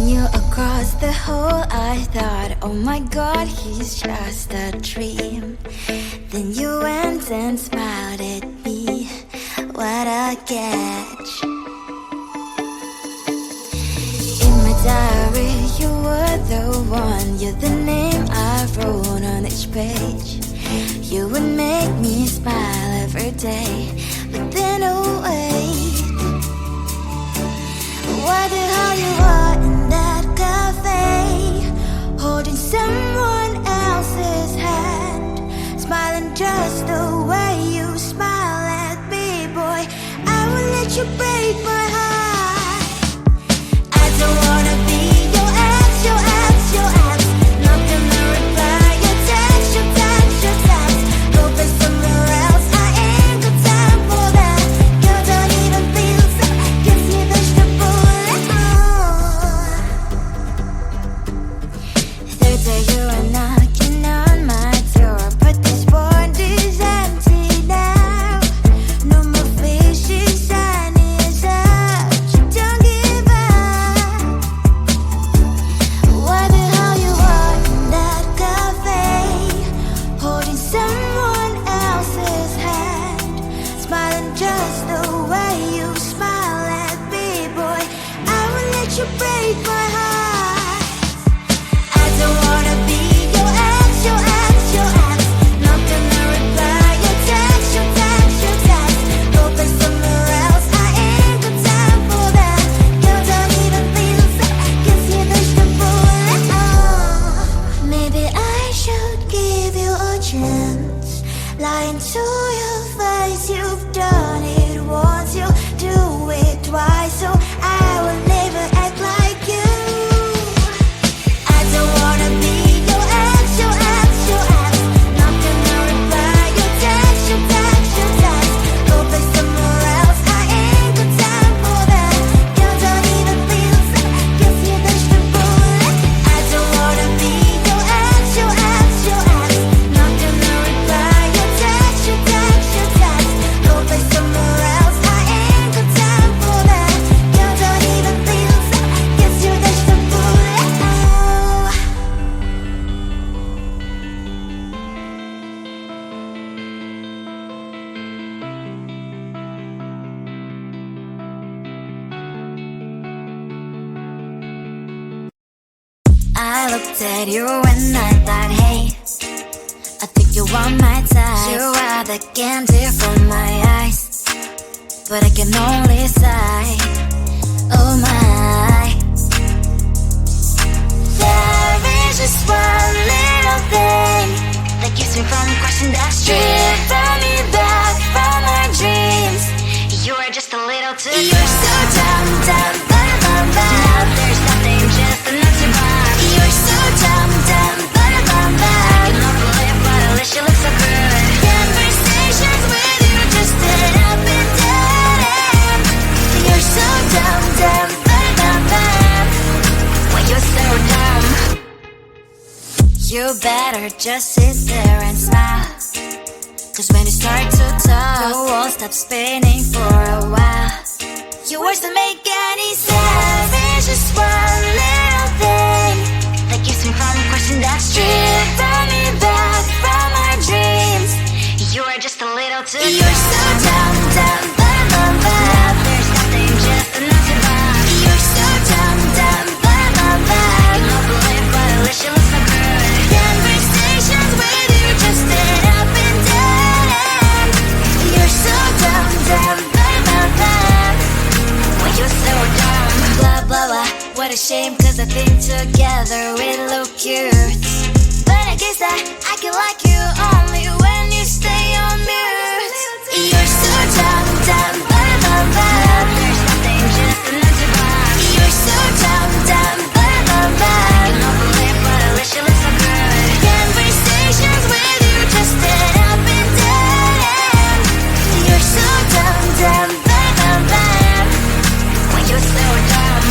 you across the hall, I thought, oh my god, he's just a dream. Then you went and smiled at me. What a catch. In my diary, you were the one. You're the name I wrote on each page. You would make me smile every day. But then, oh wait, what the hell you are in that cafe, holding someone else's hand, smiling just the way you smile at me, boy. I will let you break my heart. I don't wanna be your ex, your ex, your ex. Not gonna reply your text, your text, your text. Go play somewhere else, I ain't got time for that. You don't even feel so, gives me vegetable. Third day you are knocking on my door, but this warranties empty now. No more fishy, sun is up. You don't give up. What the hell you are in that cafe, holding someone else's hand, smiling just the way you smile at me, boy. I will let you break my heart. I don't wanna be your ex, your ex, your ex. Not gonna reply your text, your text, your text. Go play somewhere else, I ain't got time for that. You don't even feel so, gives you vegetable. Maybe I should give you a chance. Lying to your face, you've done it once, you do it twice, so I will never act like you. I don't wanna be your ex, your ex, your ex. Not gonna reply your text, your text, your text. Go play somewhere else, I ain't got time for that. You don't even feel so, gives you vegetable. I don't wanna be your ex, your ex, your ex. Not gonna reply your text, your text, your text. Go play somewhere else, I ain't got time for that. You don't even feel so, gives you vegetable. I looked at you and I thought, hey, I think you are my type. You are the candy from my eyes, but I can only sigh. Oh my, there is just one little thing that keeps me from crossing that street. Drive me back from my dreams. You are just a little too close. You're so dumb, dumb, bum, bum, bum. Now there's nothing, just enough to buy. You're so dumb, dumb, bum, bum, bum. I cannot believe, but at least you look so good. Conversations with you just end up in dead end. You're so dumb, dumb, bum, bum, bum. When you're so dumb, you better just sit there and smile. Cause when you start to talk, the world stops spinning for a while. Your words don't make any sense. There's just one little thing that keeps me from crossing that street. Bring me back from our dreams. You are just a little too close. You're so dumb, dumb, bum, bum, bum. Now there's nothing, just enough to buy. You're so dumb, dumb, bum, bum, bum. I cannot believe, but at least you look so good. Conversations with you just end up in dead end. You're so dumb, dumb, bum, bum, bum. When you're so dumb. Blah, blah, blah. What a shame, cause I think together we look cute. But I guess that I can like you only when you stay on mute. You're so dumb, dumb, bum, bum, bum. There's nothing, just enough to buy. You're so dumb, dumb, bum, bum, bum. I cannot believe, but at least you look so good. Conversations with you just end up in dead end. You're so dumb, dumb, bum, bum, bum. When you're so dumb.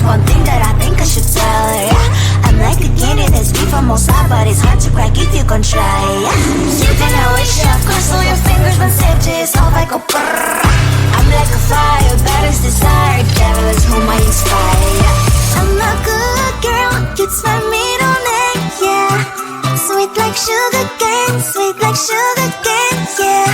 one thing that I think I should tell her, yeah. I'm like the candy that's sweet from outside, but it's hard to crack if you can try, yeah. You think I wish you have crossed all your fingers, but safety is off, I go brrrr. I'm like a fire, battles desire, devil is whom I inspire, yeah. I'm a good girl, it's my middle name, yeah. Sweet like sugar cane, sweet like sugar cane, yeah.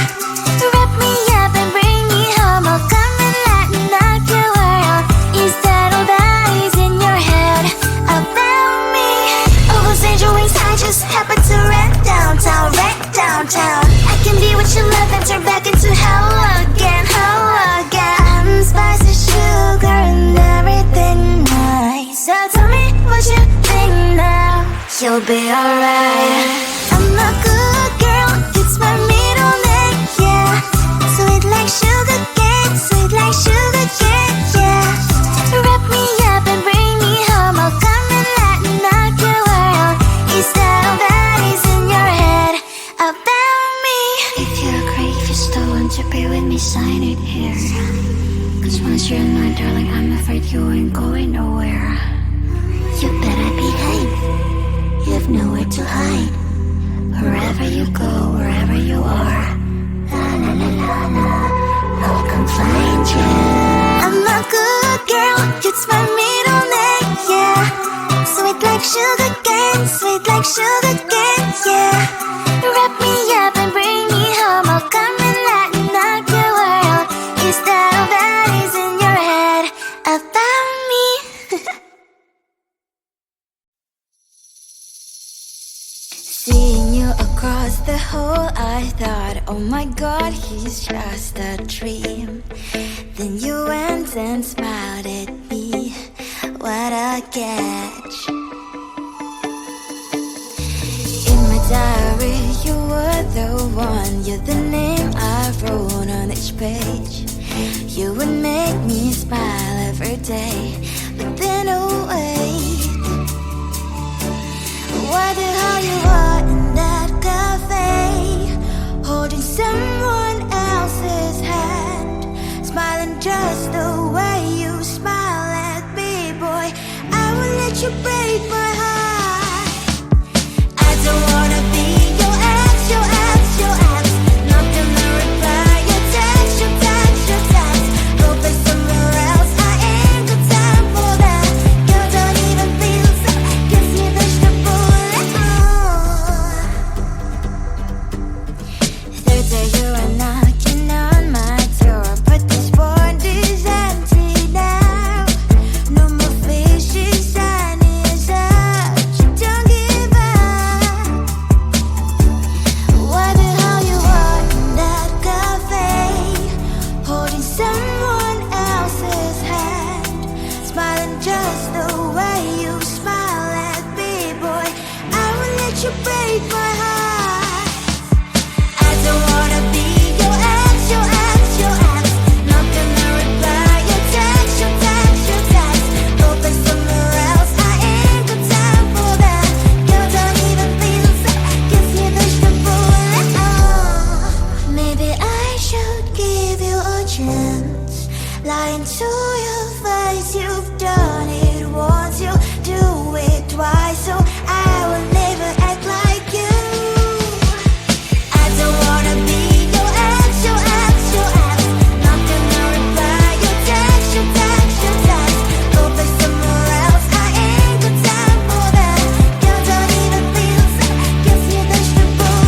Wrap me up and bring me home, I'll come and lighten up your world. Is that all that is in your head about me? All those angel wings I just happen to wreck downtown, I can be what you love and turn back into hell again, I'm spicy sugar and everything nice. So tell me what you think now, you'll be alright. I'm a good girl, it's my middle name, yeah. Sweet like sugar cane, sweet like sugar cane, yeah. Wrap me up and bring me home, I'll come and lighten up your world. Is that all that is in your head about me? If you agree, if you still want to be with me, sign it here. Cause once you're mine, darling, I'm afraid you ain't going nowhere. You better behave, you have nowhere to hide. Wherever you go, wherever you are, la la la la la, I'll come find you. I'm a good girl, it's my middle name, yeah. Sweet like sugar cane, sweet like sugar cane, yeah. Wrap me up and bring me home, I'll come and lighten up your world. Is that all that is in your head about me? Seeing you across the hall, I thought, oh my god, he's just a dream. Then you went and smiled at me, what a catch. In my diary, you were the one, you're the name I wrote on each page. You would make me smile every day, but then oh wait, what the hell you are in that cafe, holding someone else's hand, smiling just the way you smile at me, boy. I will let you break my heart. I don't wanna be your ex, your ex, your ex. Not gonna reply your text, your text, your text. Go play somewhere else, I ain't got time for that. Girl, don't even feel so, gives me vegetable. Third day you are knocking on my door, but this board is empty now. No more fishes, sun is out, you don't give up. What the hell you are in that cafe, holding someone else's hand, smiling just the way you smile at me, boy. I will let you break my heart. I don't wanna be your ex, your ex, your ex. Not gonna reply your text, your text, your text. Go play somewhere else, I ain't got time for that. Girl, don't even feel so, gives me vegetable. Maybe I should give you a chance. Lying to your face, you've done it once, you do it twice, so I will never act like you. I don't wanna be your ex, your ex, your ex. Not gonna reply your text, your text, your text. Go play somewhere else, I ain't got time for that. Girl, don't even feel so, gives me vegetable.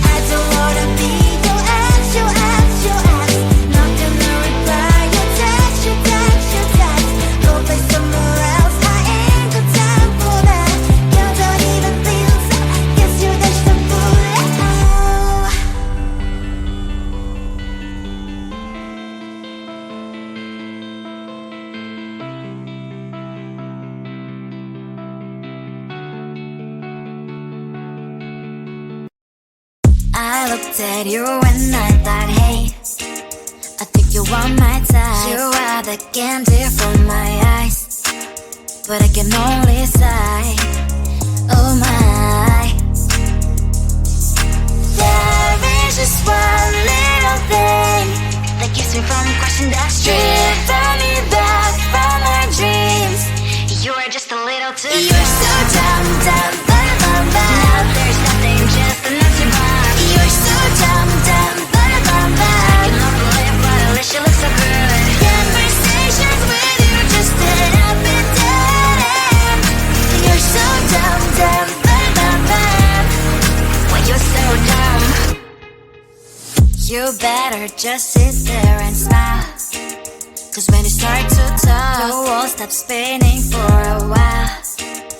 I don't wanna be your ex, your ex, your ex. Not gonna reply your text, your text, your text. Go play somewhere else, I ain't got time for that. Girl, don't even feel so, gives you vegetable. I looked at you and I thought, hey, I think you want my type. You are the candy from my eyes, but I can only sigh, oh my. There is just one little thing that keeps me from crossing that street. Driven me back from my dreams. You better just sit there and smile, cause when you start to talk, the world stops spinning for a while.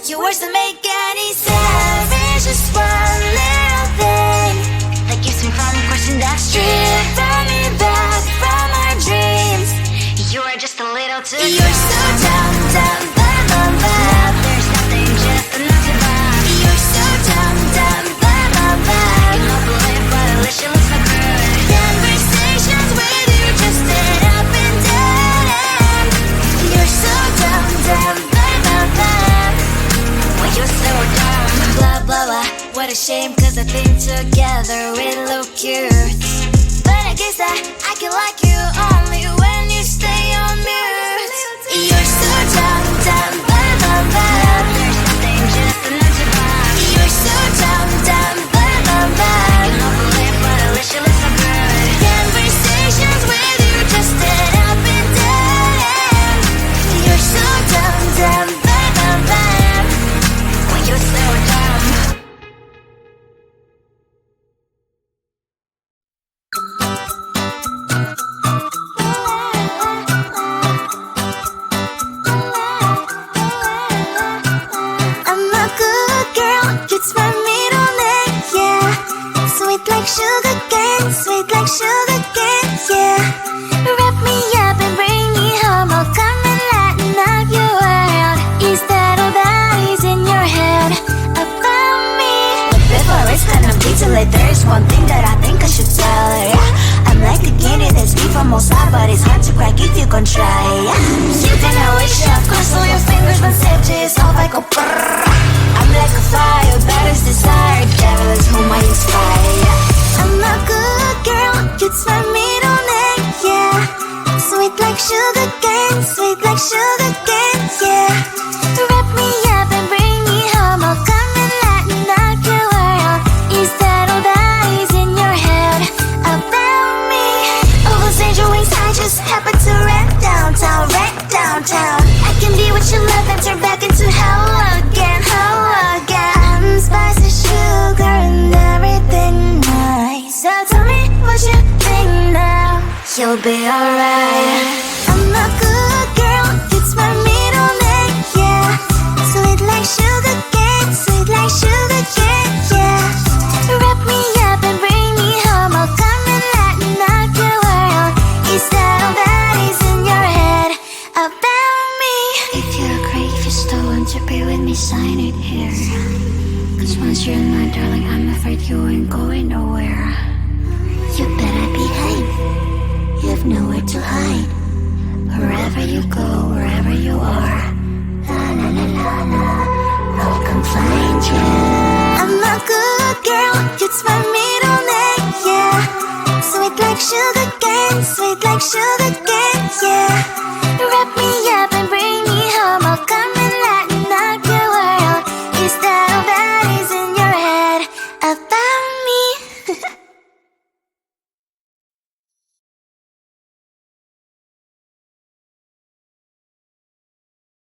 Your words don't make any sense. It's just one little thing that keeps me from crossing that street, turn me back from our dreams. You are just a little too young. You're so dumb, dumb, bad, bad, bad. There's nothing, just enough to buy. You're so dumb, dumb, bad, bad, bad. You don't believe, but at least you look so good. Conversations with you just end up in dead end. You're so dumb, dumb, bad, bad, bad. When you're so dumb. Blah, blah, blah. What a shame, cause I think together we look cute. But I guess I can like you only when you stay on mute. You're so dumb, dumb, bad, bad, bad. There's nothing, just enough to buy. You're so dumb, dumb, bad, bad, bad. You don't believe, but at least you look so good. Conversations with you just end up in dead end. You're so dumb, dumb, bad, bad, bad. When you're so dumb. Sugar cane, sweet like sugar cane, yeah. Wrap me up and bring me home. I'll come and lighten up your world. Is that all that is in your head about me? But before it's gonna be too late, there is one thing that I think I should tell her, yeah. I'm like a candy that's deep from outside, but it's hard to crack if you can try, yeah. You can always shove, cross all your fingers when safety is off, I go brrrr. I'm like a fire, battles desire, devil is whom I inspire, yeah. I'm a good girl, it's my middle name, yeah. Sweet like sugar cane, sweet like sugar cane, yeah. Wrap me up and bring me home. I'll come and lighten up your world. Is that all that is in your head about me? All those angel wings I just happen to rent downtown, I can be what you love and turn back into hell again, I'm spicy sugar and everything nice. So tell me what you think now. You'll be alright. I'm a good girl, it's my middle name, yeah. Sweet like sugar cane, sweet like sugar cane, yeah. Wrap me up and bring me home. I'll come and lighten up your world. Is that all that is in your head about me? If you agree, if you still want to be with me, sign it here. Cause once you're in my darling, I'm afraid you ain't going nowhere. You better behave, you have nowhere to hide. Wherever you go, wherever you are, la la la la la, I'll come find you. I'm a good girl, it's my middle name, yeah. Sweet like sugar cane, sweet like sugar cane, yeah.